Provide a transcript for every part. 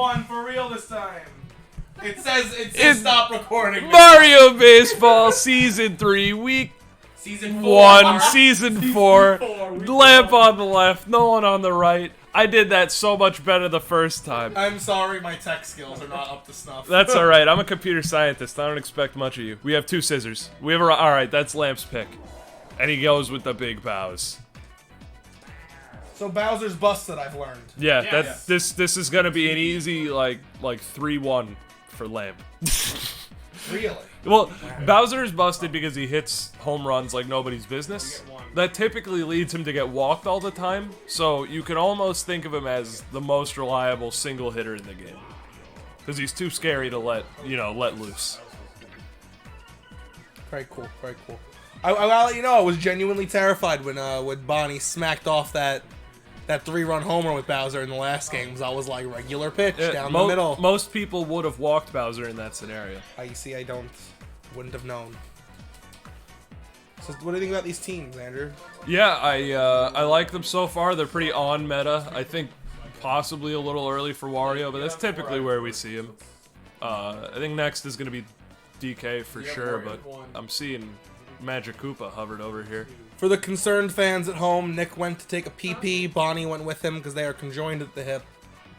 1 for real this time. It says stop recording. Mario Baseball Season 3, Week Season 1, Season 4. Lamp on the left, Nolan on the right. I did that so much better the first time. I'm sorry, my tech skills are not up to snuff. That's alright, I'm a computer scientist. I don't expect much of you. We have 2 scissors. Alright, that's Lamp's pick. And he goes with the big bows. So Bowser's busted, I've learned. Yeah, this is gonna be an easy, like 3-1 for Lamp. Really? Well, Bowser's busted because he hits home runs like nobody's business. That typically leads him to get walked all the time, so you can almost think of him as the most reliable single hitter in the game. Because he's too scary to let loose. Very cool, very cool. I'll let you know, I was genuinely terrified when Bonnie smacked off that 3-run homer with Bowser in the last game, because I was like, regular pitch down the middle. Most people would have walked Bowser in that scenario. You see, wouldn't have known. So what do you think about these teams, Andrew? Yeah, I like them so far. They're pretty on meta. I think possibly a little early for Wario, but that's typically where we see him. I think next is going to be DK for sure, but I'm seeing Magic Koopa hovered over here. For the concerned fans at home, Nick went to take a pee-pee. Bonnie went with him because they are conjoined at the hip.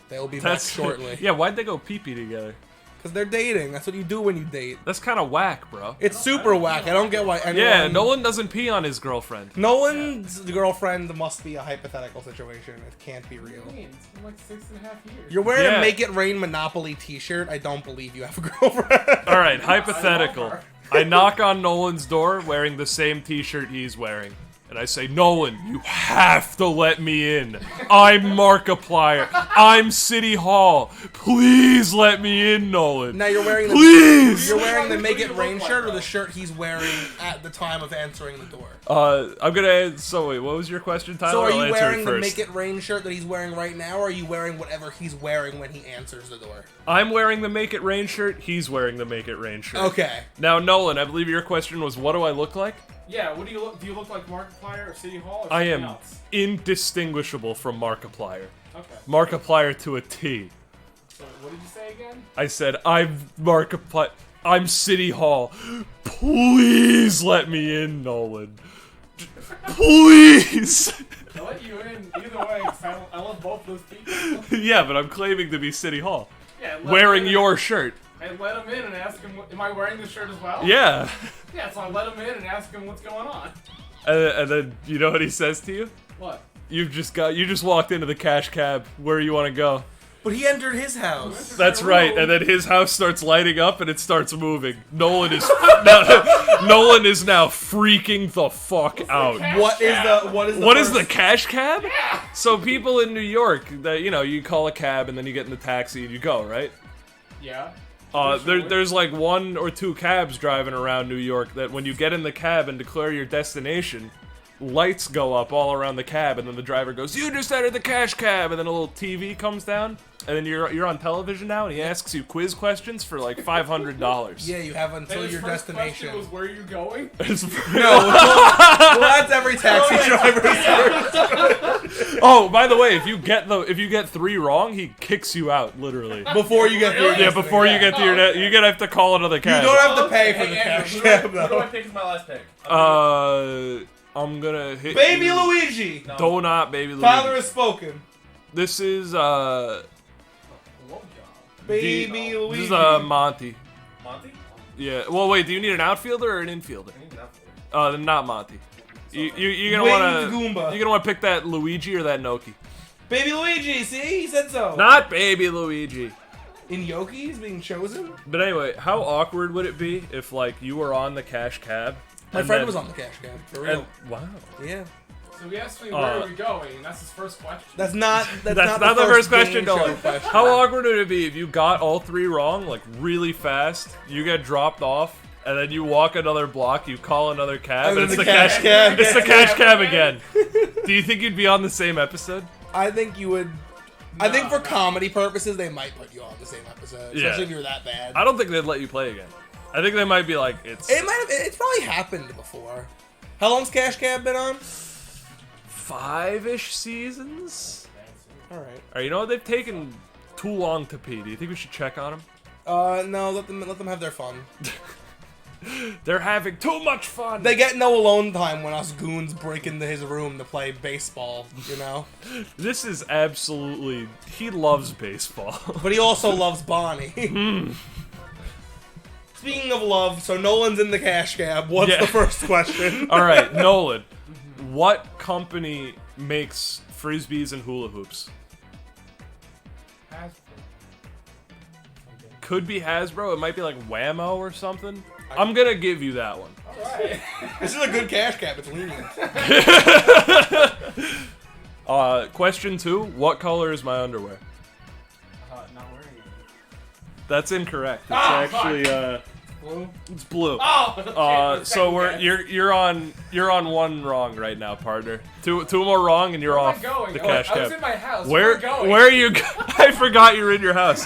They will be back shortly. Yeah, why'd they go pee-pee together? Because they're dating. That's what you do when you date. That's kind of whack, bro. It's super whack. I don't get why anyone... Yeah, Nolan doesn't pee on his girlfriend. Nolan's girlfriend must be a hypothetical situation. It can't be real. It's been like 6.5 years. You're wearing a Make It Rain Monopoly t-shirt. I don't believe you have a girlfriend. Alright, hypothetical. I knock on Nolan's door wearing the same t-shirt he's wearing. And I say, Nolan, you have to let me in. I'm Markiplier. I'm City Hall. Please let me in, Nolan. Now you're wearing Please! You're wearing the Make It Rain shirt or the shirt he's wearing at the time of answering the door? I'm gonna... So wait, what was your question, Tyler? So are you wearing the Make It Rain shirt that he's wearing right now, or are you wearing whatever he's wearing when he answers the door? I'm wearing the Make It Rain shirt. He's wearing the Make It Rain shirt. Okay. Now, Nolan, I believe your question was, what do I look like? Yeah, what do you look? Do you look like Markiplier or City Hall? Or I am else? indistinguishable from Markiplier. Okay. Markiplier to a T. So what did you say again? I said, I'm Markiplier. I'm City Hall. Please let me in, Nolan. Please! I'll let you in either way, because I love both those people. Yeah, but I'm claiming to be City Hall. Yeah, wearing your shirt. I let him in and ask him, am I wearing this shirt as well? Yeah. Yeah, so I let him in and ask him what's going on. And then, you know what he says to you? What? You just walked into the cash cab. Where you want to go? But he entered his house. That's right, and then his house starts lighting up and it starts moving. Nolan is now freaking the fuck out. What is the cash cab? Yeah. So people in New York, that you call a cab and then you get in the taxi and you go, right? Yeah. There's like 1 or 2 cabs driving around New York that when you get in the cab and declare your destination, lights go up all around the cab, and then the driver goes, "You just entered the cash cab," and then a little TV comes down, and then you're on television now, and he asks you quiz questions for like $500. Yeah, you have until your destination. Question was, where are you going? No, well, that's every taxi driver's first. Oh, by the way, if you get 3 wrong, he kicks you out literally. Before you get there. Yeah, before you get to your you're gonna have to call another cab. You don't have to pay for the cash cab though. Who do I pick as my last pick? I'm gonna hit Baby you. Luigi. No. Do not Baby Luigi. Tyler has spoken. This is Baby Luigi. This is Monty. Monty? Yeah. Well, wait. Do you need an outfielder or an infielder? I need an outfielder. Then not Monty. You're gonna wanna pick that Luigi or that Noki. Baby Luigi. See, he said so. Not Baby Luigi. In Yoki, he's being chosen. But anyway, how awkward would it be if like you were on the cash cab? My friend was on the cash cab, for real. Wow. Yeah. So he asked me where are we going, and that's his first question. That's not the first question, Nolan. How awkward would it be if you got all 3 wrong, like really fast, you get dropped off, and then you walk another block, you call another cab, and it's the cash cab. It's the cash cab again. Do you think you'd be on the same episode? I think you would. I think for comedy purposes, they might put you on the same episode, especially if you're that bad. I don't think they'd let you play again. I think they might be like, it's probably happened before. How long's Cash Cab been on? 5-ish seasons. All right. You know, they've taken too long to pee. Do you think we should check on him? No, let them have their fun. They're having too much fun. They get no alone time when us goons break into his room to play baseball, you know? This is absolutely... He loves baseball. But he also loves Bonnie. Speaking of love, so Nolan's in the cash cab. What's the first question? All right, Nolan. What company makes frisbees and hula hoops? Hasbro. Could be Hasbro. It might be like Whammo or something. I'm gonna give you that one. Alright. This is a good cash cab. It's lenient. Question 2. What color is my underwear? Not wearing it. That's incorrect. It's Ah, actually Blue? it's blue. Oh! Okay, So second guess. you're on one wrong right now, partner. Two more wrong and you're Where am I off going? the Oh, cash I was cab. in my house. Where am I going? are you? I forgot you're in your house.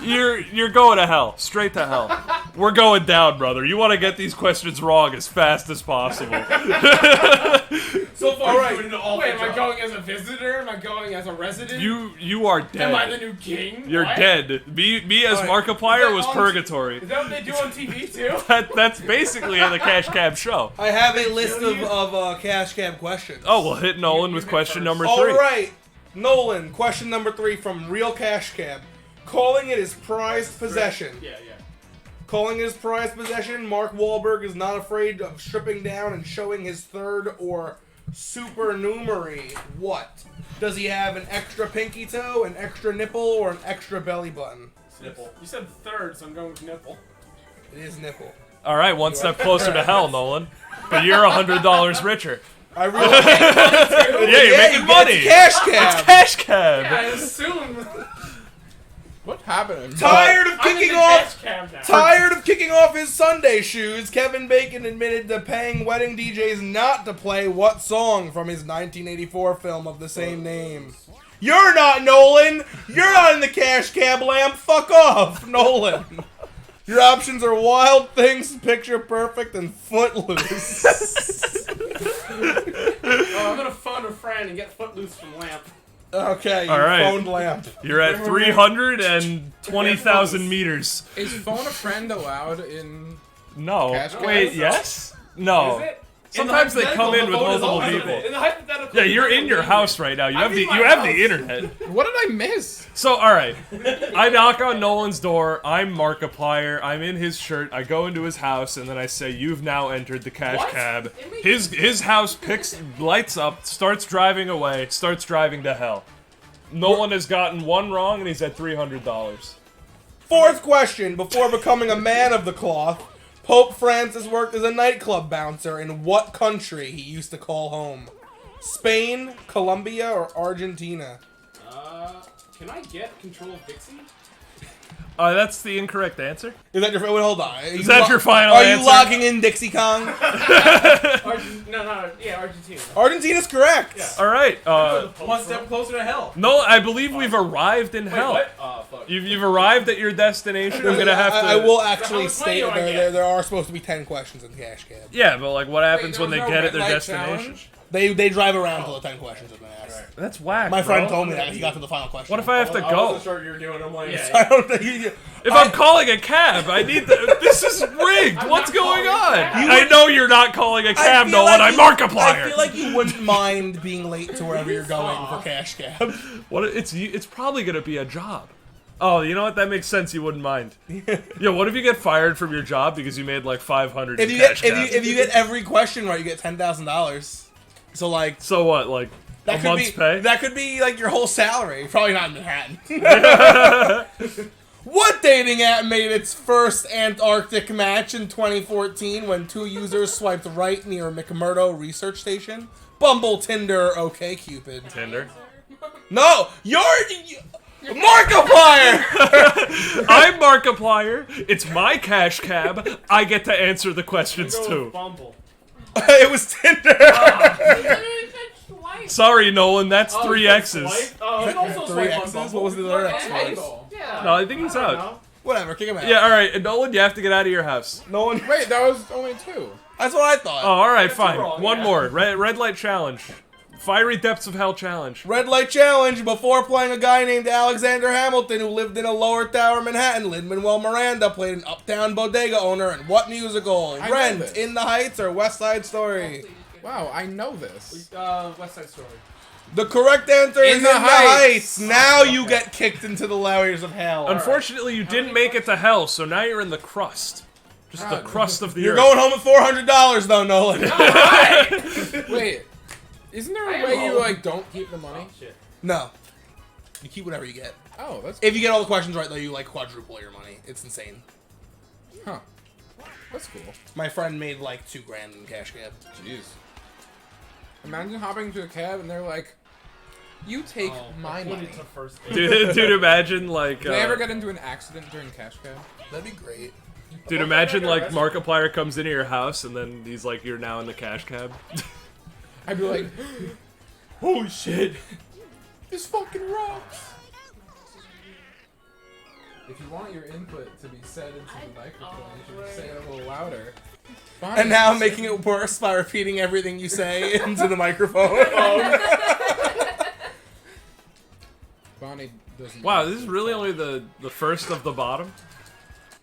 You're going to hell, straight to hell. We're going down, brother. You want to get these questions wrong as fast as possible. So far, Alright. wait, am I going as a visitor? Am I going as a resident? You are dead. Am I the new king? You're What? dead. Me as Alright. Markiplier Is was that on- purgatory. Is that what they do on TV too? That's basically the cash cab show. I have a list of cash cab questions. Oh, we'll hit Nolan You with hit question first. number 3. Alright, Nolan, question number 3 from Real Cash Cab. Calling it his prized possession. Yeah. Calling it his prized possession, Mark Wahlberg is not afraid of stripping down and showing his third or supernumerary. What? Does he have an extra pinky toe, an extra nipple, or an extra belly button? Nipple. You said third, so I'm going with nipple. It is nipple. All right, one step closer to hell, Nolan. But you're $100 richer. I really Yeah, you're making money. It's cash cab. It's cash cab. Yeah, I assume. What's happening? Tired of I'm in kicking the off. cash cab now. Tired of kicking off his Sunday shoes, Kevin Bacon admitted to paying wedding DJs not to play what song from his 1984 film of the same name. You're not Nolan! You're not in the cash cab, lamb! Fuck off, Nolan! Your options are Wild Things, Picture Perfect, and Footloose. Oh, I'm gonna phone a friend and get Footloose from Lamp. Okay, you All right. phoned lamp. You're at 320,000 meters. Is phone a friend allowed in? No. Cash cab? Wait, yes? No. Is it? Sometimes they come in with multiple In people. the hypothetical. Yeah, you're in your house right now. You have the internet. What did I miss? So, all right. I knock on Nolan's door. I'm Markiplier. I'm in his shirt. I go into his house, and then I say, "You've now entered the cash What? cab." His house lights up, starts driving away, starts driving to hell. Nolan has gotten one wrong, and he's at $300. Fourth question. Before becoming a man of the cloth, Pope Francis worked as a nightclub bouncer in what country he used to call home? Spain, Colombia, or Argentina? Can I get control of Dixie? That's the incorrect answer. Is that your... Wait, hold on. Is that your final Are answer? you logging in Dixie Kong? Argentina. Argentina's correct. Yeah. All right. One step closer to hell. No, I believe we've arrived in Wait, hell. what? Oh, fuck. You've arrived at your destination. I'm gonna have to. I will actually So how much money state do I that get? there are supposed to be 10 questions in the cash cab. Yeah, but like, what happens Wait, when they there was get no at their red light destination? challenge? They drive around till the 10 questions have been asked. That's whack. My friend bro. told me that he got to the final question. What if I have to I go? wasn't sure what you were doing. I'm like, I don't think you... If I'm calling a cab, I need the. This is rigged. I'm What's not going calling a on? cab. I know you're not calling a cab, Nolan. I'm Markiplier. I feel like you wouldn't mind being late to wherever you're going for cash cab. What? It's probably gonna be a job. Oh, you know what? That makes sense. You wouldn't mind. Yeah. What if you get fired from your job because you made like 500? If in you cash get cab? if you get every question right, you get $10,000. So like So what? Like that a could month's be pay? that could be like your whole salary. Probably not in Manhattan. What dating app made its first Antarctic match in 2014 when two users swiped right near McMurdo research station? Bumble, Tinder, OkCupid. Tinder. No, you're Markiplier. I'm Markiplier. It's my cash cab. I get to answer the questions Go too. with Bumble. It was Tinder. Sorry, Nolan. That's Oh, 3 you said X's. swipe? Oh, you can also Three swipe on X's? Bumble. What was the other X? Yeah. No, I think he's I don't out. know. Whatever, kick him out. Yeah. All right, and Nolan, you have to get out of your house. No one. Wait, that was only 2. That's what I thought. Oh, all right, That's fine. wrong, One yeah. more. Red light challenge. Fiery Depths of Hell challenge. Red light challenge. Before playing a guy named Alexander Hamilton who lived in a lower tower Manhattan, Lin-Manuel Miranda played an uptown bodega owner in what musical? I know Rent, this. In the Heights, or West Side Story? Wow, I know this. West Side Story. The correct answer is In the Heights. Now you get kicked into the layers of hell. Unfortunately, you didn't make it to hell, so now you're in the crust. Just the God. crust of the You're earth. going home with $400 though, Nolan. Wait, isn't there I a am way you old. like don't keep the money? Oh, shit. No. You keep whatever you get. Oh, that's If you get all the questions right though, you like quadruple your money. It's insane. huh. That's cool. My friend made like $2,000 in cash cab. Jeez. Imagine hopping into a cab and they're like, "You take my money." To first Dude, imagine like. Did they ever get into an accident during cash cab? That'd be great. Dude, imagine like Markiplier comes into your house and then he's like, "You're now in the cash cab." I'd be like, Holy shit! "This fucking rocks." If you want your input to be said into the microphone, you should say it a little louder. And now I'm making it worse by repeating everything you say into the microphone. Bonnie doesn't. Wow, this is really only the first of the bottom.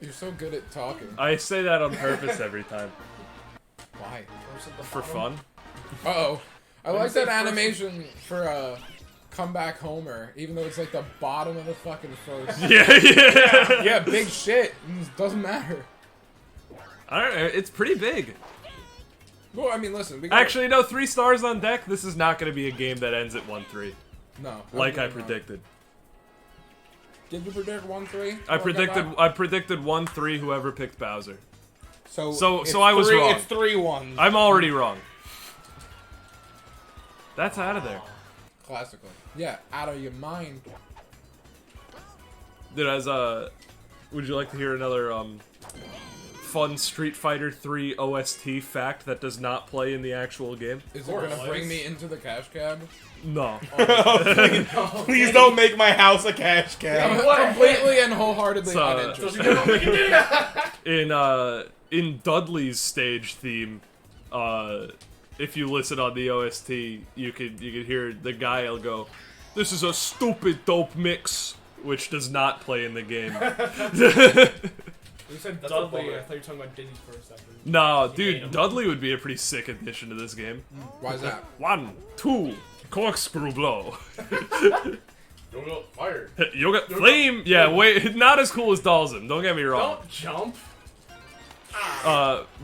You're so good at talking. I say that on purpose every time Why? for fun. Uh-oh. I When like you say that first- animation for Come Back Homer, even though it's like the bottom of the fucking first. Yeah. Yeah, big shit. It doesn't matter. I don't know. It's pretty big. Well, I mean, listen. We got, Actually, no. 3 stars on deck. This is not going to be a game that ends at 1-3, no. like I don't know. predicted. Did you predict 1-3? I predicted 1-3. Whoever picked Bowser. So So it's I was wrong. It's 3-1. I'm already wrong. That's out of there. Classical. Yeah, out of your mind. Dude, would you like to hear another fun Street Fighter 3 OST fact that does not play in the actual game? Is it gonna bring me into the cash cab? No. Please don't make my house a cash cab. I'm completely and wholeheartedly So, uninterested. in Dudley's stage theme, if you listen on the OST, you could hear the guy will go, "This is a stupid dope mix," which does not play in the game. You said Dudley. I thought you were talking about Diddy for a second. No, dude, Dudley would be a pretty sick addition to this game. Why is that? 1, 2, corkscrew blow. Don't go fired. Yoga flame. Yeah, wait, not as cool as Dalsum. Don't get me wrong. Don't jump.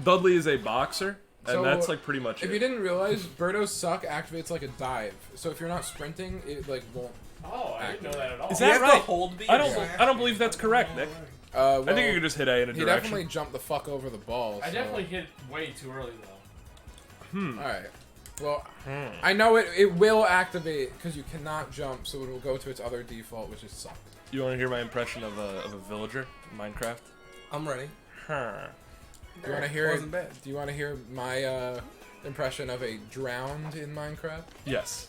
Dudley is a boxer, and So, that's like pretty much If it. you didn't realize, Birdo's suck activates like a dive. So if you're not sprinting, it like won't. Oh, I didn't know that at all. Is You that have to right? hold B I or don't. something? I don't believe that's correct, Nick. Well, I think you could just hit A in a he direction. definitely jumped the fuck over the ball. I so- definitely hit way too early though. All right. Well, I know it will activate because you cannot jump, so it will go to its other default, which is suck. You want to hear my impression of a villager in Minecraft? I'm ready. Huh. Do you want to hear? Wasn't bad. Do you want to hear my impression of a drowned in Minecraft? Yes.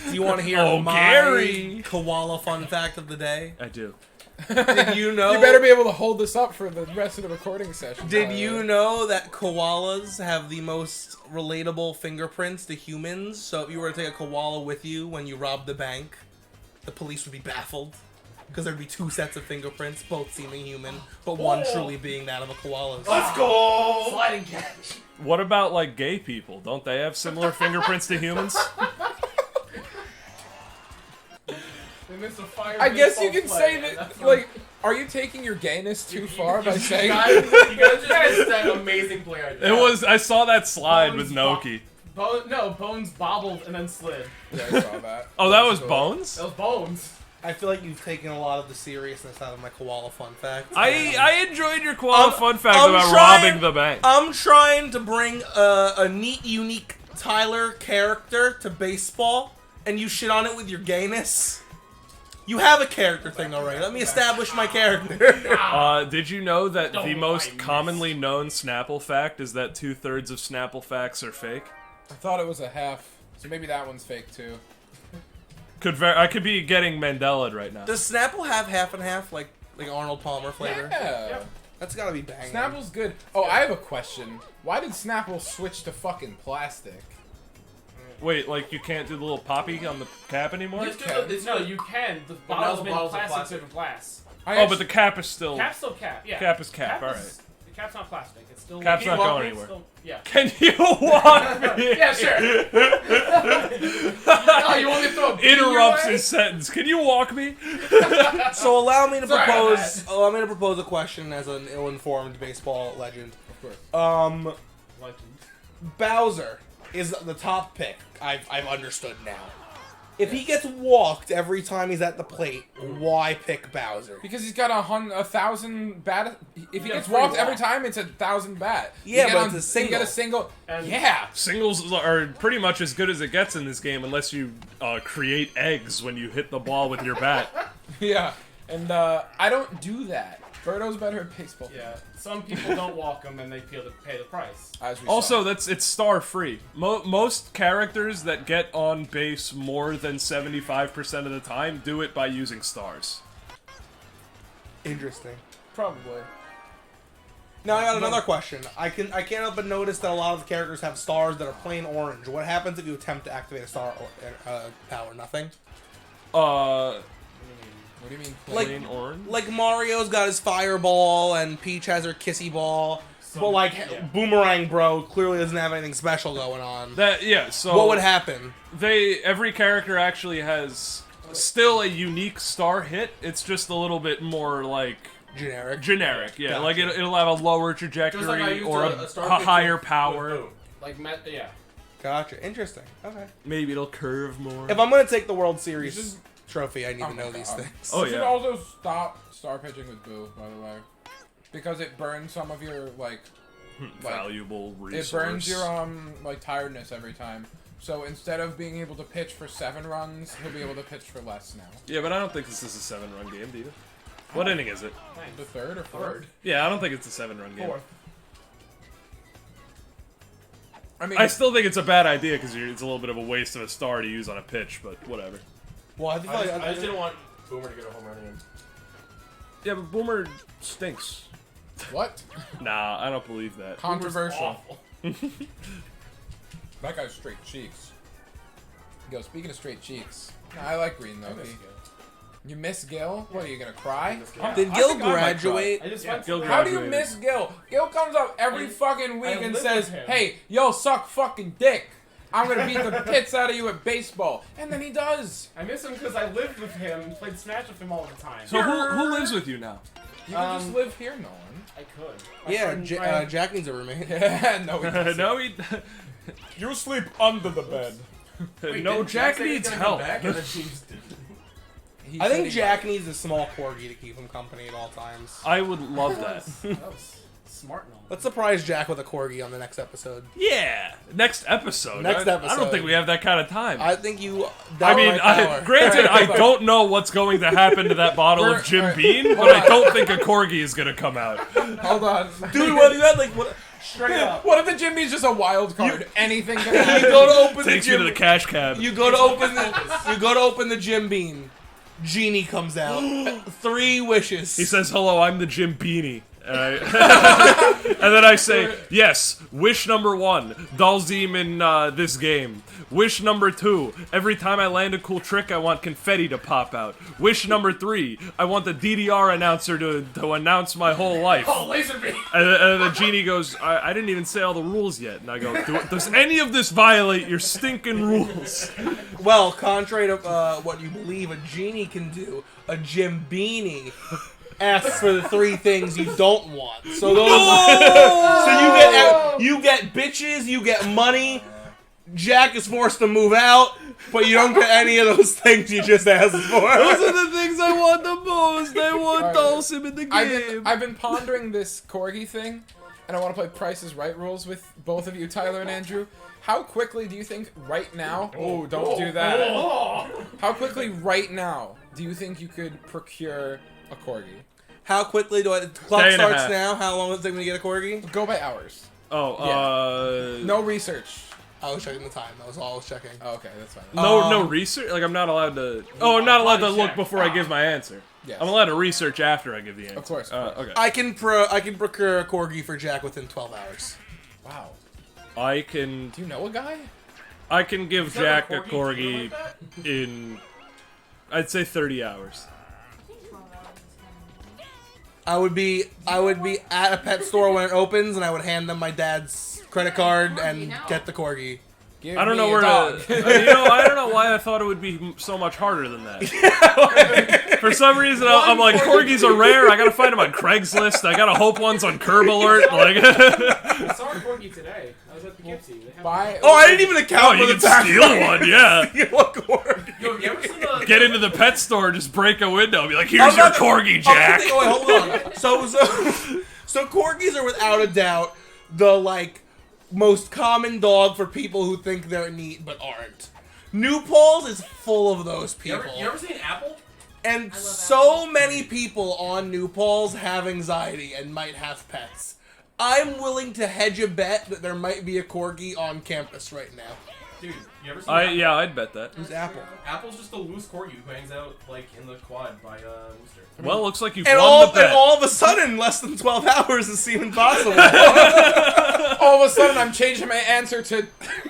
Do you want to hear Oh, my Gary. koala fun fact of the day? I do. Did you know? You better be able to hold this up for the rest of the recording session. Did you know that koalas have the most relatable fingerprints to humans? So if you were to take a koala with you when you robbed the bank, the police would be baffled. Because there'd be 2 sets of fingerprints, both seeming human, but one truly being that of a koala's. Let's go. Sliding catch. What about like gay people? Don't they have similar fingerprints to humans? They missed a fire. I guess you baseball can play, say and that. that's Like, are you taking your gayness too far by saying? You guys just had an amazing play idea. It was. I saw that slide with Bones Noki. Bones bobbled and then slid. Yeah, I saw that. Oh, that was Cool. Bones. That was Bones. I feel like you've taken a lot of the seriousness out of my koala fun fact. I enjoyed your koala fun fact I'm about trying- robbing the bank. I'm trying to bring a neat, unique Tyler character to baseball, and you shit on it with your gayness. You have a character thing already. Let me establish my character. Did you know that the Don't most mind this. commonly known Snapple fact is that 2/3 of Snapple facts are fake? I thought it was a half, so maybe that one's fake too. I could be getting Mandela'd right now. Does Snapple have half and half, like Arnold Palmer flavor? Yeah. Yep. That's gotta be banging. Snapple's good. Oh, I have a question. Why did Snapple switch to fucking plastic? Wait, like you can't do the little poppy on the cap anymore? You can. The bottle's made of plastic instead of glass. Oh, but the cap is still... Cap's still cap, yeah. Cap is cap, alright. The cap's not plastic. It's still... Cap's not going anywhere. Yeah. Can you walk me? Yeah, sure. Oh, you want me to throw a bean Interrupts your way? his sentence. Can you walk me? So allow me to Sorry about propose a question as an ill-informed baseball legend. Of course. Legend. Bowser is the top pick. I've understood now. If he gets walked every time he's at the plate, why pick Bowser? Because he's got 1,000 bat. If he Yeah, gets free walked walk. every time, it's 1,000 bat. Yeah, You get but on- it's a single. You get a single. And- Yeah. Singles are pretty much as good as it gets in this game unless you create eggs when you hit the ball with your bat. Yeah. And I don't do that. Birdo's better at baseball. Yeah. Some people don't walk them and they feel to pay the price. As we Also, saw. it's star free. Most characters that get on base more than 75% of the time do it by using stars. Interesting. Probably. Now I got another question. I can't help but notice that a lot of the characters have stars that are plain orange. What happens if you attempt to activate a star power? Nothing. What do you mean? Like- Plain orange? Like Mario's got his fireball and Peach has her kissy ball. But like yeah. Boomerang Bro clearly doesn't have anything special going on. So What would happen? every character actually has still a unique star hit. It's just a little bit more like Generic. yeah. Gotcha. Like it'll have a lower Just like I trajectory used or a star a pitcher higher with power. boom. Like, yeah. Gotcha. Interesting. Okay. Maybe it'll curve more. If I'm gonna take the World Series This is- trophy, I need Oh to my know these God. things. Oh, You should yeah. also stop star pitching with Boo, by the way, because it burns some of your like. Valuable resource. It burns your like tiredness every time. So instead of being able to pitch for 7 runs, he'll be able to pitch for less now. Yeah, but I don't think this is a 7-run game, do you? What inning is it? The third or fourth? Yeah, I don't think it's a 7-run game. Fourth. I mean, I still think it's a bad idea because it's a little bit of a waste of a star to use on a pitch, but whatever. Well, I feel I just didn't want Boomer to get a home run again. Yeah, but Boomer stinks. what? Nah, I don't believe that. Controversial. Awful. That guy's straight cheeks. Yo, speaking of straight cheeks, I like green though. I miss P. Gil. You miss Gil? What are you gonna cry? Yeah. Did I Gil think I might graduate? I just Yeah, went Gil to How do you graduated. miss Gil? Gil comes up every fucking week and live says, with him. "Hey, yo, suck fucking dick. I'm gonna beat the pits out of you at baseball," and then he does. I miss him because I lived with him and played Smash with him all the time. So who lives with you now? You can just live here, Nolan. I could. My Yeah, friend- Jack needs a roommate. No, he doesn't. No, he. You sleep under the bed. No, Jack needs help. He I said think he- Jack needs a small corgi to keep him company at all times. I would love that. That was smart and all. Let's surprise Jack with a corgi on the next episode. Yeah, next episode. Next I episode. don't think we have that kind of time. I think you. I mean, granted, I don't know what's going to happen to that bottle of Jim Alright. Beam, but I don't think a corgi is going to come out. Hold on, Dude, what you had like what? Straight up. What if the Jimmy's just a wild card? Anything can You happen. go to open the Takes me to gym. the cash cab. You go to open the. You go to open the Jim Bean. Genie comes out. 3 wishes. He says, "Hello, I'm the Jim Beanie." And, and then I say, "Yes, wish number 1, Dalzim in this game. Wish number 2, every time I land a cool trick, I want confetti to pop out. Wish number 3, I want the DDR announcer to announce my whole life." Oh, laser beam! And the genie goes, I didn't even say all the rules yet. And I go, does any of this violate your stinking rules? Well, contrary to what you believe a genie can do, a Jim Beanie asks for the 3 things you don't want. So those. So you get bitches, you get money. Jack is forced to move out, but you don't get any of those things you just asked for. Those are the things I want the most. I want Alright. Dulcim in the game. I've been pondering this corgi thing, and I want to play Price is Right rules with both of you, Tyler and Andrew. How quickly do you think right now? Oh, don't do that. How quickly right now do you think you could procure a corgi? How quickly do I? The clock Day and a starts half. now. How long does it take me to get a corgi? Go by hours. No No research. I was checking the time. That was all I was checking. Oh, okay, that's fine. no research. Like I'm not allowed to. Oh, I'm not allowed to look before I give my answer. Yes. I'm allowed to research after I give the answer. Of course. Okay. I can procure a corgi for Jack within 12 hours. Wow. I can. Do you know a guy? I can give Is that Jack a corgi corgi like that? in, I'd say 30 hours. I would be at a pet store when it opens, and I would hand them my dad's credit card and get the corgi. Give I don't know me a where dog. to. I don't know why I thought it would be so much harder than that. For some reason, I'm like, corgis are rare. I gotta find them on Craigslist. I gotta hope one's on Curb Alert. Like, I saw a corgi today. I was at the Poughkeepsie. They have Buy. Oh, I didn't even account oh, for you the can tax. steal one, yeah. Steal a corgi. Yo, you ever seen the... Get into the pet store, just break a window, and be like, "Here's your corgi, Jack." Oh, wait, hold on. So corgis are without a doubt the most common dog for people who think they're neat but aren't. New Paws is full of those You people. ever seen Apple? And so many people on New Paws have anxiety and might have pets. I'm willing to hedge a bet that there might be a corgi on campus right now. Dude, you ever seen Apple? Yeah, I'd bet that. Who's Apple? Apple's just a loose corgi who hangs out, like, in the quad by, Worcester. Well, looks like you've And won the bet. all of a sudden, less than 12 hours is seeming possible. All of a sudden, I'm changing my answer to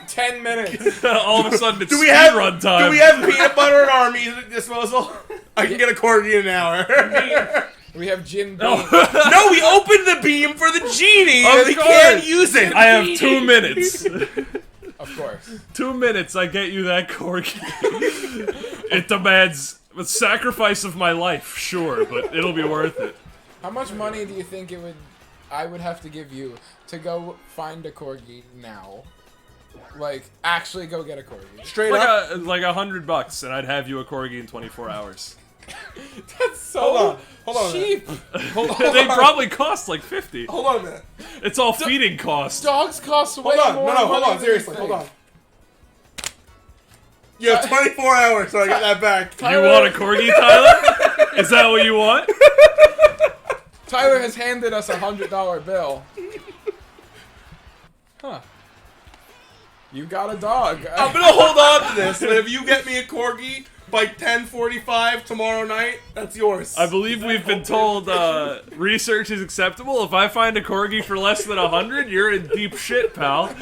10 minutes. All of a sudden, it's Do we have run time. Do we have peanut butter at our meat disposal? I can get a corgi in an hour. We have Jim Beam. No, we opened the beam for the genie, Of and we course. can't use it. I have 2 minutes. Of course. 2 minutes, I get you that corgi. It demands a sacrifice of my life, sure, but it'll be worth it. How much money do you think I would have to give you to go find a corgi now? Like, actually go get a corgi. Straight up. Like $100, and I'd have you a corgi in 24 hours. That's so Hold on. cheap. They probably cost like 50. Hold on a minute. It's all feeding costs. Dogs cost way Hold on. more. No, hold money on. than Seriously, you hold think. on. You have 24 hours, so I get that back. You want a corgi, Tyler? Is that what you want? Tyler has handed us $100 bill. Huh. You got a dog. I'm gonna hold on to this, but if you get me a corgi by 10:45 tomorrow night, that's yours. I believe we've been told research is acceptable. If I find a corgi for less than 100, you're in deep shit, pal.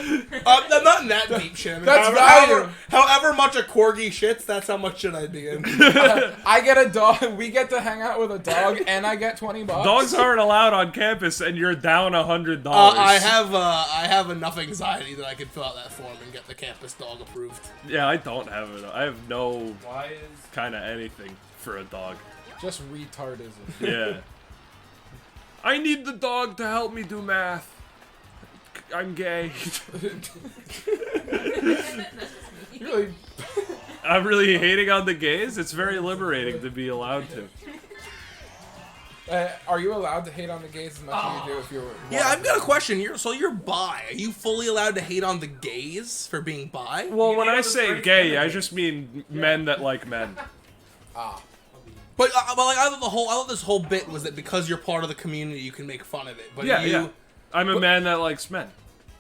I'm not in that deep shit. I mean, That's however much a corgi shits, that's how much shit I'd be in. I get a dog. We get to hang out with a dog, and I get $20. Dogs aren't allowed on campus, and you're down $100. I have enough anxiety that I could fill out that form and get the campus dog approved. Yeah, I don't have it. I have no Why is... kind of anything for a dog. Just retardism. Yeah. I need the dog to help me do math. I'm gay. Really? I'm really hating on the gays. It's very liberating to be allowed to. Are you allowed to hate on the gays as much as you do if you're? Yeah, I've got a question. You're bi. Are you fully allowed to hate on the gays for being bi? Well, when hate I on the say straight gay, I men. just mean men that like men. But like I thought this whole bit was that because you're part of the community, you can make fun of it. But Yeah. I'm a man that likes men.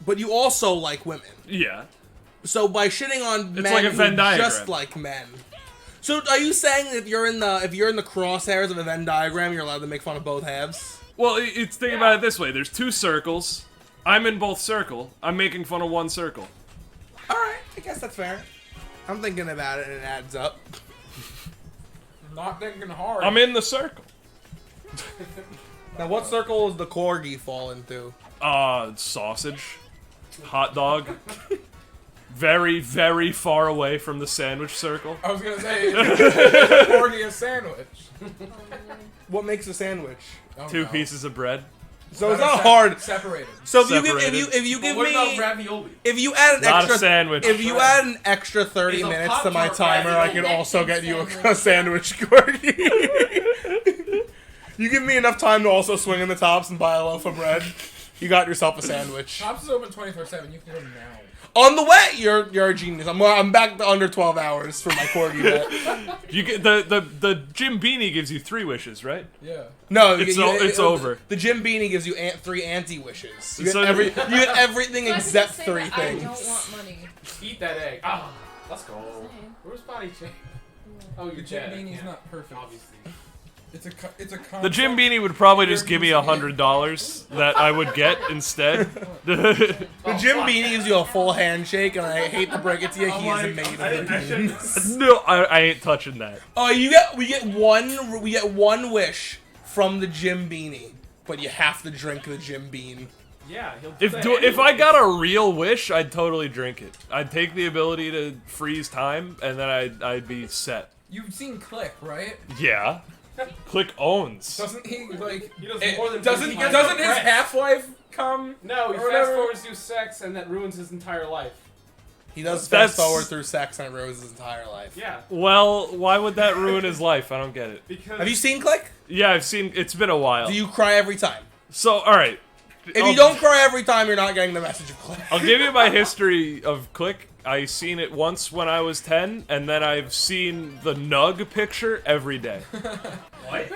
But you also like women. Yeah. So by shitting on men like a Venn who diagram. just like men. So are you saying that if you're in the crosshairs of a Venn diagram, you're allowed to make fun of both halves? Well, it's think about it this way. There's 2 circles. I'm in both circle. I'm making fun of one circle. All right, I guess that's fair. I'm thinking about it and it adds up. Not thinking hard. I'm in the circle. Now, what circle does the corgi fall into? Sausage. Hot dog. Very, very far away from the sandwich circle. I was gonna say, corgi a sandwich. What makes a sandwich? Oh, 2 no. pieces of bread. So it's not hard. Separated. So Separated. if you give What about me ravioli? if you add an Not extra a sandwich. if you add an extra 30 It's a minutes to my Pop-Tart timer, I ravioli. can also get you a Sandwich. sandwich corgi. You give me enough time to also swing in the tops and buy a loaf of bread. You got yourself a sandwich. Shops is open 24/7. You can go now. On the way, you're a genius. I'm back to under 12 hours for my corgi bet. You get the Jim Beanie gives you 3 wishes, right? Yeah. No, It's over. The Jim Beanie gives you 3 anti-wishes. You So- get you get everything So I except should just say 3 that I things. don't want money. Eat that egg. Let's go. Where's Body Chain? Oh, The you're Jim dead. Beanie's Yeah, not perfect. Obviously. It's a The Jim Beanie would probably just give me $100 that I would get instead. The Jim Beanie gives you a full handshake, and I hate to break it to you, he is made of the beans. No, I ain't touching that. Oh, we get one wish from the Jim Beanie, but you have to drink the Jim Bean. Yeah, he'll do that If I got a real wish, I'd totally drink it. I'd take the ability to freeze time, and then I'd be set. You've seen Click, right? Yeah. Click owns. Doesn't he like? He does more than doesn't he doesn't his regrets. half-life come? No, he or fast whatever? forwards through sex, and that ruins his entire life. He does That's- fast forward through sex and it ruins his entire life. Yeah, Well, why would that ruin his life? I don't get it. because Have you seen Click? Yeah, I've seen. It's been a while. Do you cry every time? So, all right. If you don't cry every time, you're not getting the message of Click. I'll give you my history of Click. I seen it once when I was 10, and then I've seen the Nug picture every day. what?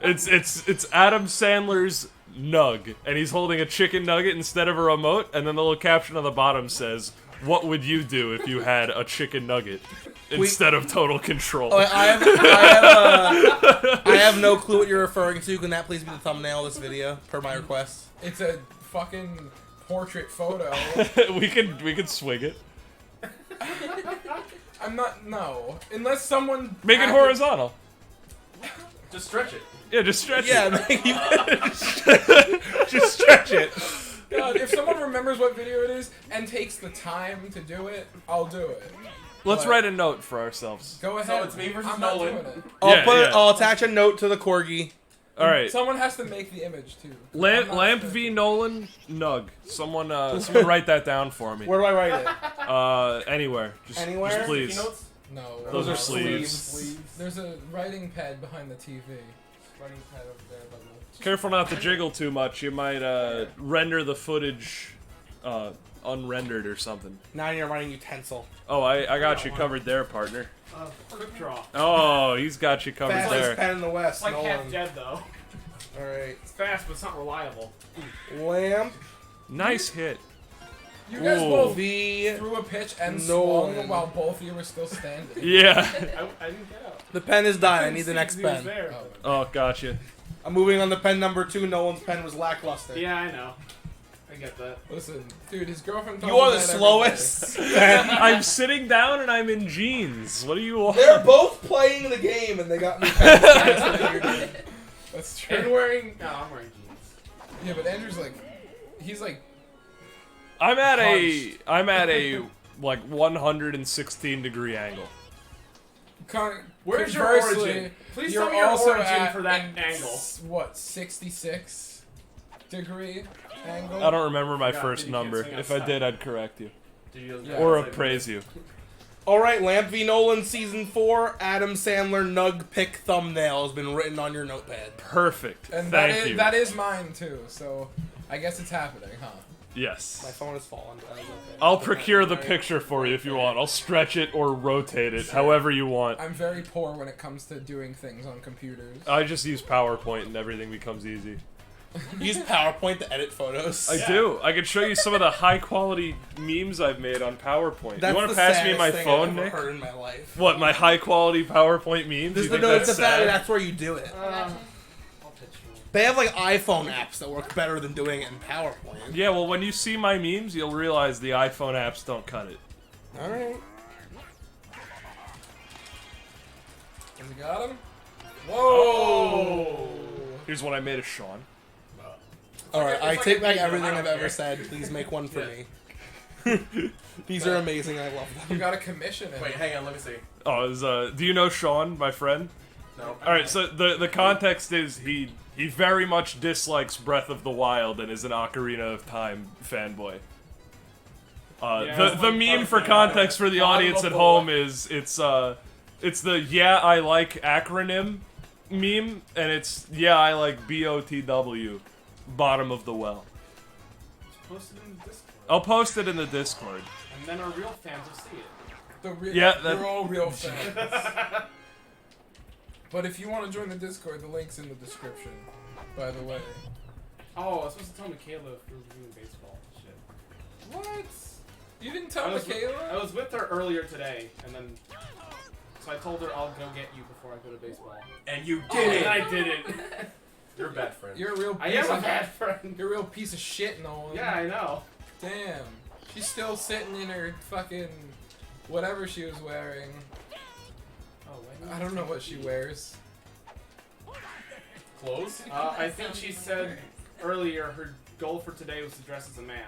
It's Adam Sandler's Nug, and he's holding a chicken nugget instead of a remote, and then the little caption on the bottom says, "What would you do if you had a chicken nugget instead of total control?" Oh, I have no clue what you're referring to. Can that please be the thumbnail of this video, per my request? It's a fucking portrait photo. we could swing it. I'm not. No, unless someone Make it horizontal. Just stretch it. Yeah, just stretch Yeah, it. Just stretch it. God, if someone remembers what video it is and takes the time to do it, I'll do it. Let's But write a note for ourselves. Go ahead. it's me versus I'm not Nolan. doing it. I'll attach a note to the corgi. All right. Someone has to make the image too. Lamp I'm not v Nolan Nug. Someone write that down for me. Where do I write it? Anywhere. Just, Anywhere? Just please. Sticky notes? No. Those are are sleeves. There's a writing pad behind the TV. Writing pad over there, but no. Careful not to jiggle too much. You might render the footage unrendered or something. Now you're writing utensil. Oh, I got you covered there, partner. Quick draw. Oh, he's got you covered Fastest there. pen in the West, It's like half Nolan. dead though. Alright. It's fast, but it's not reliable. Lamp Nice hit. You guys Ooh. both v. threw a pitch and Nolan. swung while both of you were still standing. Yeah. I didn't get out. The pen is done. I need the next He was pen. there. Oh. Oh, gotcha. I'm moving on to pen number 2. Nolan's pen was lackluster. Yeah, I know. I get that. Listen, dude, his girlfriend. You told are me the that every slowest. I'm sitting down and I'm in jeans. What do you want? They're both playing the game and they got me pens faster than you're doing. day. That's And true. wearing. No, I'm wearing jeans. Yeah, but Andrew's like, he's like, I'm at a like 116 degree angle. Where's your conversely, origin? Please you're tell me your also origin at for that an angle. What, 66 degree angle? I don't remember my Yeah, first you can't number. swing If I outside. did, I'd correct you Yeah. or appraise you. Alright, Lamp v. Nolan Season 4, Adam Sandler Nug Pick thumbnail has been written on your notepad. Perfect. And Thank you. that is mine too. So I guess it's happening, huh? My Yes. phone has fallen. But okay. I'll procure the picture for you if you want. I'll stretch it or rotate it, however you want. I'm very poor when it comes to doing things on computers. I just use PowerPoint and everything becomes easy. Use PowerPoint to edit photos. I do. I could show you some of the high quality memes I've made on PowerPoint. That's you want the to pass me saddest my thing phone, I've ever Nick? heard in my life. What, my high quality PowerPoint memes? This You is the think no, that's it's the fact that sad? that's where you do it. I'll pitch you. They have like iPhone apps that work better than doing it in PowerPoint. Yeah, well, when you see my memes, you'll realize the iPhone apps don't cut it. Alright. Has he got him? Whoa! Here's one I made of Sean. Alright, It's I like take a back video, everything I don't I've ever care. said. Please make one for Yeah. me. These are amazing. I love You them. got a commission in Wait, it. hang on, let me see. Oh, do you know Sean, my friend? No. Alright, so the context is he very much dislikes Breath of the Wild and is an Ocarina of Time fanboy. Yeah, The it's like meme for Breath of the context for the Wild. audience at home is it's the yeah I like acronym meme, and it's yeah I like BOTW, bottom of the well. Post it in the Discord. I'll post it in the Discord. And then our real fans will see it. Yeah, that- You're all real fans. But if you want to join the Discord, the link's in the description, by the way. Oh, I was supposed to tell Michaela if we were doing baseball. Shit. What? You didn't tell I Michaela? was with her earlier today, and then So I told her I'll go get you before I go to baseball. And you And did I didn't. You're a bad friend. You're a real I piece am a of bad friend. You're a real piece of shit, Nolan. Yeah, I know. Damn. She's still sitting in her fucking whatever she was wearing. Oh, wait. I don't know what she wears. Clothes? I think she said earlier her goal for today was to dress as a man.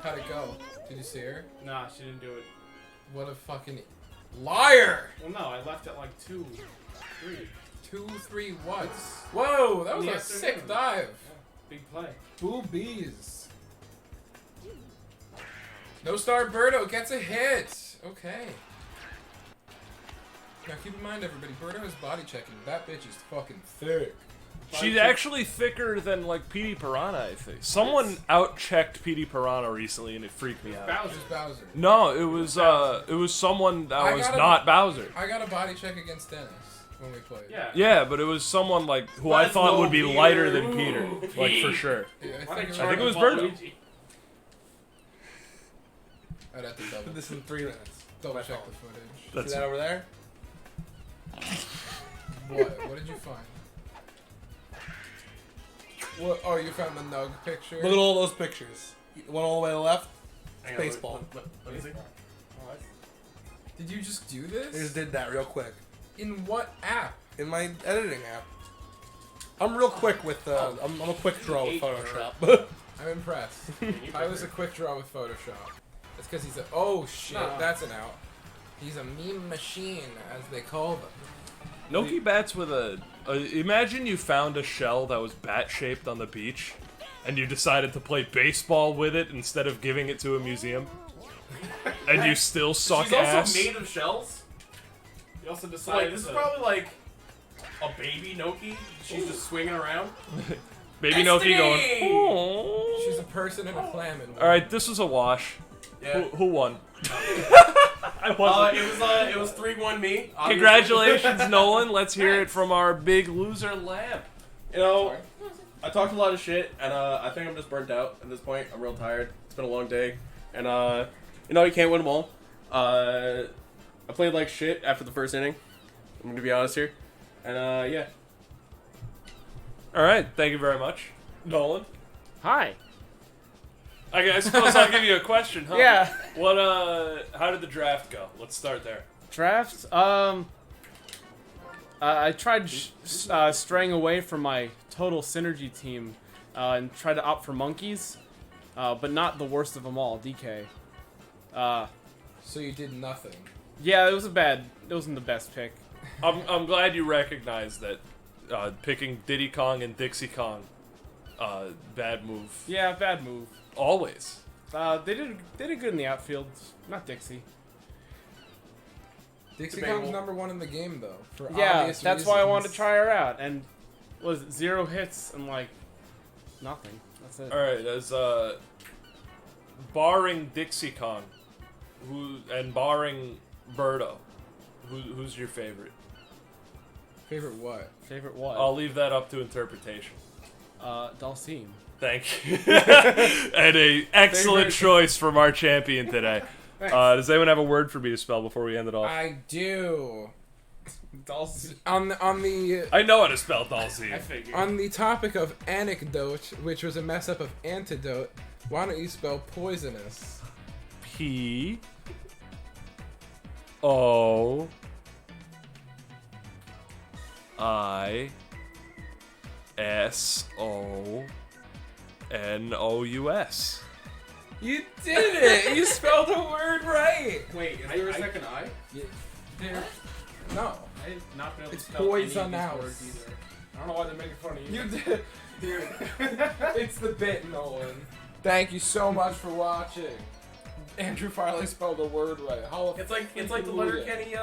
How'd it go? Did you see her? Nah, she didn't do it. What a fucking liar! Well, no, I left at like 2, 3. 2, 3 what? Whoa, that was In a the sick afternoon. dive. Big play. Boobies. No star Birdo gets a hit. Okay. Now keep in mind, everybody, Birdo is body checking. That bitch is fucking thick. She's actually thicker than like Petey Piranha, I think. Someone out-checked Petey Piranha recently, and it freaked me out. Bowser. Just Bowser. No, it was someone that I was gotta- not Bowser. I got a body check against Dennis when we played. Yeah. Yeah, but it was someone like who I Let's thought go, would be Peter. lighter than Ooh, Peter, like for sure. Yeah, Why I did think it was Birdo. Birdo. I'd have to Put double, this in 3 minutes. double My check phone. the footage. That's See that over there? What? What did you find? What? Oh, you found the Nug picture? Look at all those pictures. One all the way to the left. Hang on, Baseball. Let me see. Did you just do I this? just did that real quick. In what app? In my editing app. I'm real quick with, I'm a quick draw with Photoshop. I'm impressed. I was a quick draw with Photoshop. That's because he's a. Oh shit, No. that's an out. He's a meme machine, as they call them. Noki bats with a. Imagine you found a shell that was bat-shaped on the beach, and you decided to play baseball with it instead of giving it to a museum, and you still suck She's ass. also made of shells. You also So, decided like, this is to- probably like a baby Noki. She's just swinging around. Baby Noki going. Destiny! "Aw." She's a person in a clam. All right, this was a wash. Yeah. Who won? I wasn't. It was 3-1 me. obviously. Congratulations, Nolan. Let's hear it from our big loser lamp. You know, I talked a lot of shit, and I think I'm just burnt out at this point. I'm real tired. It's been a long day, and you know, you can't win them all. I played like shit after the first inning. I'm gonna be honest here, and yeah. All right, thank you very much, Nolan. Hi. I suppose I'll give you a question, huh? Yeah. What? How did the draft go? Let's start there. Drafts. I tried straying away from my total synergy team and tried to opt for monkeys, but not the worst of them all, DK. So you did nothing. Yeah, it wasn't the best pick. I'm glad you recognize that picking Diddy Kong and Dixie Kong, bad move. Yeah, bad move. Always. They did good in the outfield. Not Dixie. Dixie Debatable. Kong's #1 in the game, though. For Yeah, obvious that's why I wanted to reasons. try her out. And was it 0 hits and like nothing. That's it. All right, as barring Dixie Kong, and barring Birdo, who's your favorite? Favorite what? Favorite what? I'll leave that up to interpretation. Dalcine. Thank you. And a excellent choice from our champion today. Does anyone have a word for me to spell before we end it off? I do. Dalcine. On the I know how to spell Dalcine. figured. on the topic of anecdote, which was a mess up of antidote, why don't you spell poisonous? P O I S O N O U S. You did it! You spelled the word right. Wait, is there a second I? There. No. I did not been able It's to spell any of poison these house. words either. I don't know why they're making fun of you. You did. Dude. It's the bit, Nolan. Thank you so much for watching. Andrew finally spelled the word right. It's like the letter Kenny.